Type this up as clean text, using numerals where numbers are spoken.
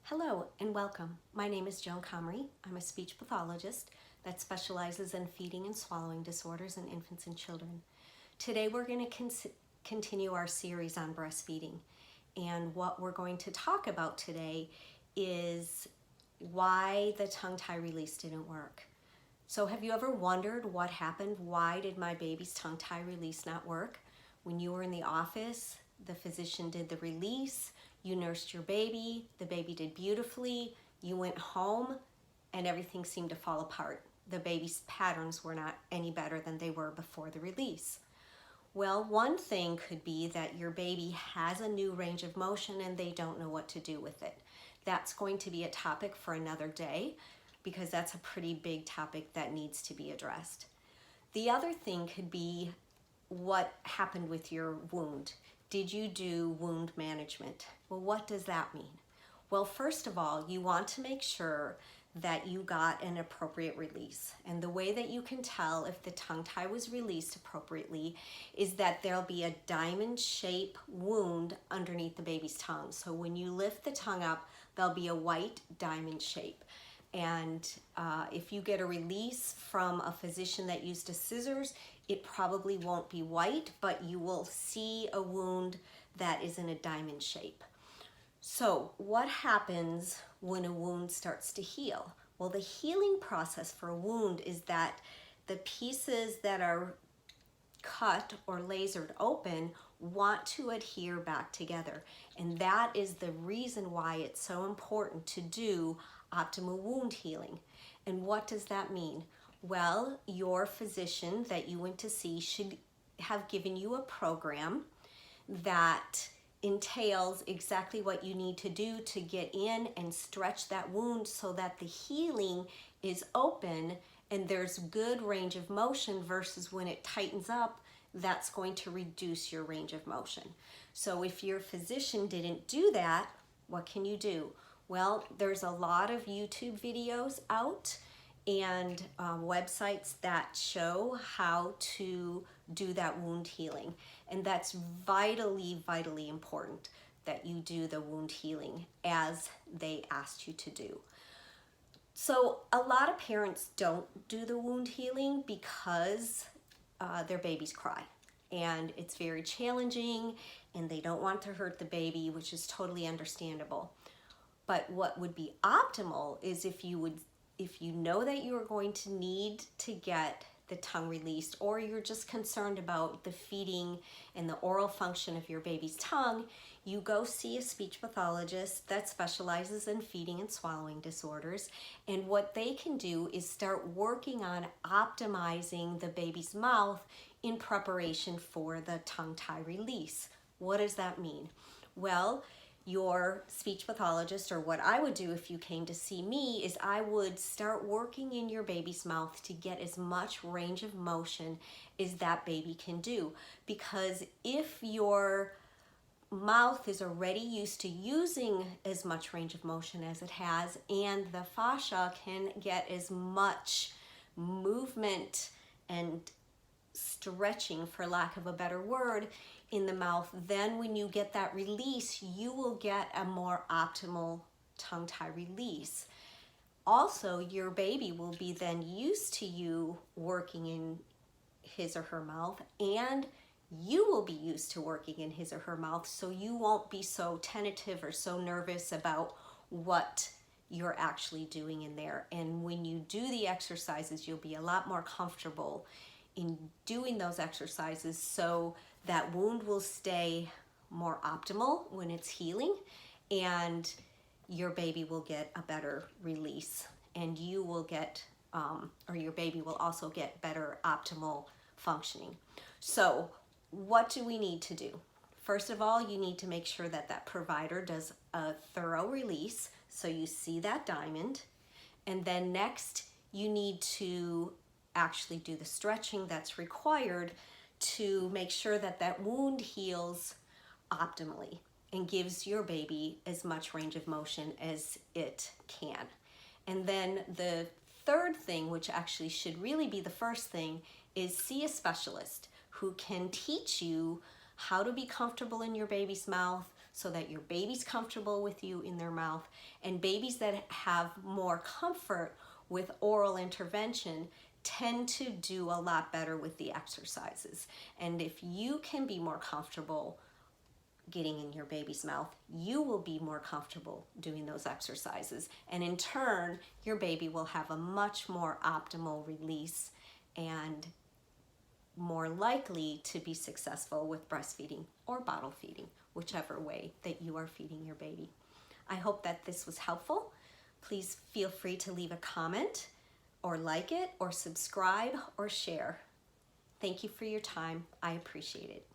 Hello and welcome. My name is Joan Comrie. I'm a speech pathologist that specializes in feeding and swallowing disorders in infants and children. Today we're going to continue our series on breastfeeding, and what we're going to talk about today is why the tongue tie release didn't work. So have you ever wondered what happened? Why did my baby's tongue tie release not work? When you were in the office, the physician did the release, you nursed your baby, the baby did beautifully, you went home, and everything seemed to fall apart. The baby's patterns were not any better than they were before the release. Well, one thing could be that your baby has a new range of motion and they don't know what to do with it. That's going to be a topic for another day because that's a pretty big topic that needs to be addressed. The other thing could be what happened with your wound. Did you do wound management? Well, what does that mean? Well, first of all, you want to make sure that you got an appropriate release. And the way that you can tell if the tongue tie was released appropriately is that there'll be a diamond shape wound underneath the baby's tongue. So when you lift the tongue up, there'll be a white diamond shape. And if you get a release from a physician that used a scissors, it probably won't be white, but you will see a wound that is in a diamond shape. So what happens when a wound starts to heal? Well, the healing process for a wound is that the pieces that are cut or lasered open want to adhere back together. And that is the reason why it's so important to do optimal wound healing. And what does that mean? Well, your physician that you went to see should have given you a program that entails exactly what you need to do to get in and stretch that wound so that the healing is open and there's good range of motion, versus when it tightens up, that's going to reduce your range of motion. So if your physician didn't do that, what can you do? Well, there's a lot of YouTube videos out and websites that show how to do that wound healing. And that's vitally, vitally important that you do the wound healing as they asked you to do. So a lot of parents don't do the wound healing because their babies cry. And it's very challenging and they don't want to hurt the baby, which is totally understandable. But what would be optimal is if you know that you are going to need to get the tongue released, or you're just concerned about the feeding and the oral function of your baby's tongue, you go see a speech pathologist that specializes in feeding and swallowing disorders. And what they can do is start working on optimizing the baby's mouth in preparation for the tongue tie release. What does that mean? Well, your speech pathologist, or what I would do if you came to see me, is I would start working in your baby's mouth to get as much range of motion as that baby can do. Because if your mouth is already used to using as much range of motion as it has, and the fascia can get as much movement and stretching, for lack of a better word, in the mouth, then when you get that release, you will get a more optimal tongue tie release. Also, your baby will be then used to you working in his or her mouth, and you will be used to working in his or her mouth, so you won't be so tentative or so nervous about what you're actually doing in there. And when you do the exercises, you'll be a lot more comfortable in doing those exercises, so that wound will stay more optimal when it's healing, and your baby will get a better release, and you will get, or your baby will also get better optimal functioning. So what do we need to do? First of all, you need to make sure that that provider does a thorough release, so you see that diamond. And then next, you need to actually do the stretching that's required to make sure that that wound heals optimally and gives your baby as much range of motion as it can. And then the third thing, which actually should really be the first thing, is see a specialist who can teach you how to be comfortable in your baby's mouth so that your baby's comfortable with you in their mouth. And babies that have more comfort with oral intervention tend to do a lot better with the exercises. And if you can be more comfortable getting in your baby's mouth, you will be more comfortable doing those exercises. And in turn, your baby will have a much more optimal release and more likely to be successful with breastfeeding or bottle feeding, whichever way that you are feeding your baby. I hope that this was helpful. Please feel free to leave a comment or like it or subscribe or share. Thank you for your time. I appreciate it.